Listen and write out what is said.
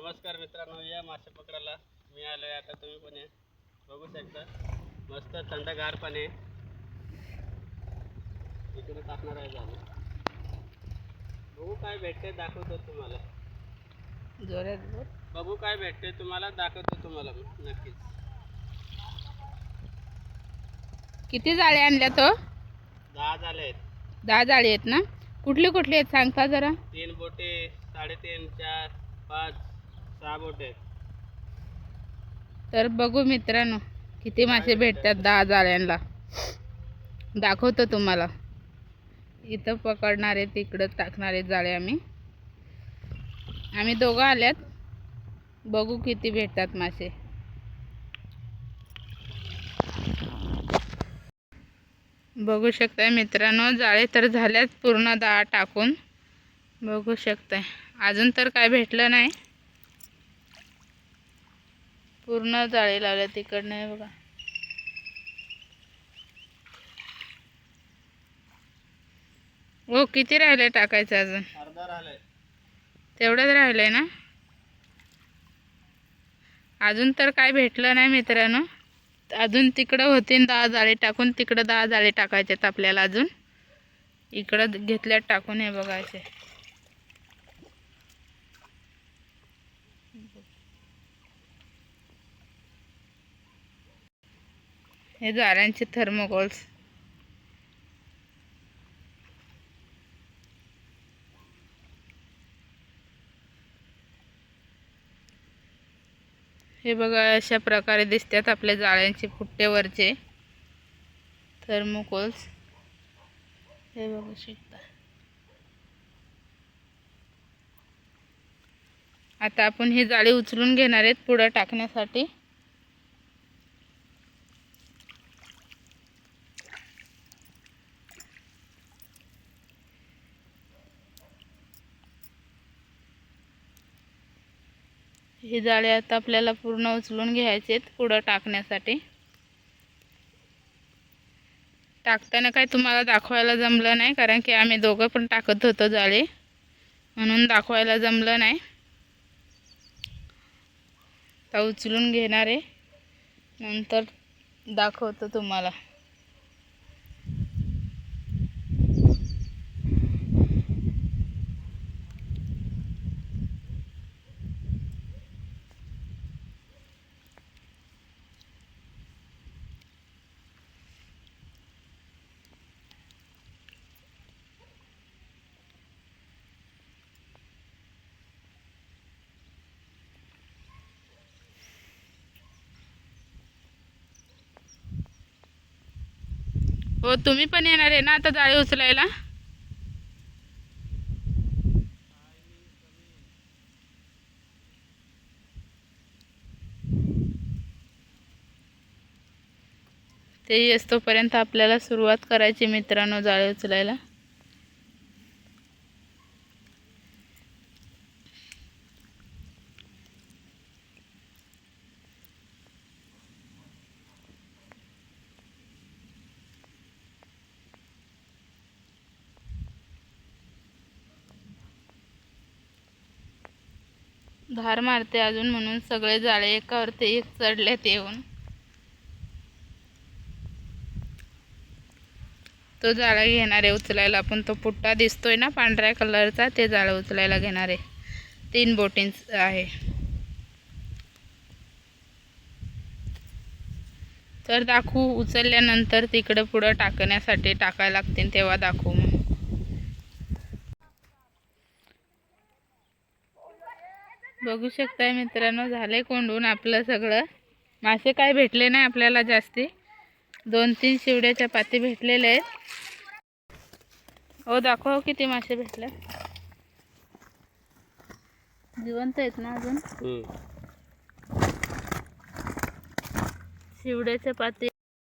नमस्कार मित्रांनो, या मासे पकडायला मी आलोय. आता तुम्ही पण बघू शकता, मस्त थंडगार पाणी इकडे टाकणार आहे. झालं बघू काय भेटते, दाखवतो तुम्हाला. जोरात बघू काय भेटते तुम्हाला, दाखवतो तुम्हाला नक्कीच. किती जाळे आणल्या तो? 10 झाले आहेत. 10 जाळे आहेत ना? कुठले कुठले आहेत सांगता जरा? 3 बोटे, 3.5, 4, 5, 6 बोटे. तर बघू मित्रांनो किती मासे भेटतात 10 जाळ्यांना. दाखवतो तुम्हाला. इथं पकडणार आहे, तिकडं टाकणार आहे जाळे. आम्ही दोघं आल्यात. बघू किती भेटतात मासे. बघू शकताय मित्रांनो, जाळे तर झाल्यात पूर्ण 10 टाकून. बघू शकताय अजून तर काय भेटलं नाही. पूर्ण जाळे लावले तिकडनं आहे बघा. हो, किती राहिले टाकायचं अजून? अर्धा राहिलाय. तेवढंच राहिलंय ना? अजून तर काय भेटलं नाही मित्रांनो. अजून तिकडं होतीन 10 जाळे टाकून, तिकडं 10 जाळे टाकायचेत आपल्याला अजून. इकडं घेतल्यात टाकून हे बघायचे. हे जाळ्यांचे थर्मोकोल्स. हे बघा, अशा प्रकारे दिसतात आपल्या जाळ्यांचे फुट्टेवरचे थर्मोकोल्स. हे बघू शकता. आता आपण ही जाळी उचलून घेणार आहेत पुढे टाकण्यासाठी. ही जाळी आता आपल्याला पूर्ण उचलून घ्यायचे आहेत पुढे टाकण्यासाठी. टाकताना काय तुम्हाला दाखवायला जमलं नाही, कारण की आम्ही दोघं पण टाकत होतो जाळी, म्हणून दाखवायला जमलं नाही. आता उचलून घेणार आहे, नंतर दाखवतो तुम्हाला. हो, तुम्ही पण येणार आहे ना आता जाळी उचलायला? ते येतोपर्यंत आपल्याला सुरुवात करायची मित्रांनो जाळी उचलायला. धार मारते अजून, म्हणून सगळे जाळे एकावरती एक चढलेत येऊन. तो जाळा घेणार आहे उचलायला आपण. तो पुट्टा दिसतोय ना पांढऱ्या कलरचा, ते जाळं उचलायला घेणार आहे. 3 बोटींच आहे. तर दाखवू उचलल्यानंतर, तिकडं पुढं टाकण्यासाठी टाकायला लागतील तेव्हा दाखवू. मग बघू शकताय मित्रांनो, झाले कोंडून आपलं सगळं. मासे काय भेटले नाही आपल्याला जास्ती. 2-3 शिवड्याच्या पाती भेटलेले आहेत. हो, दाखव किती मासे भेटले. जिवंत आहेत ना अजून? शिवड्याच्या पाती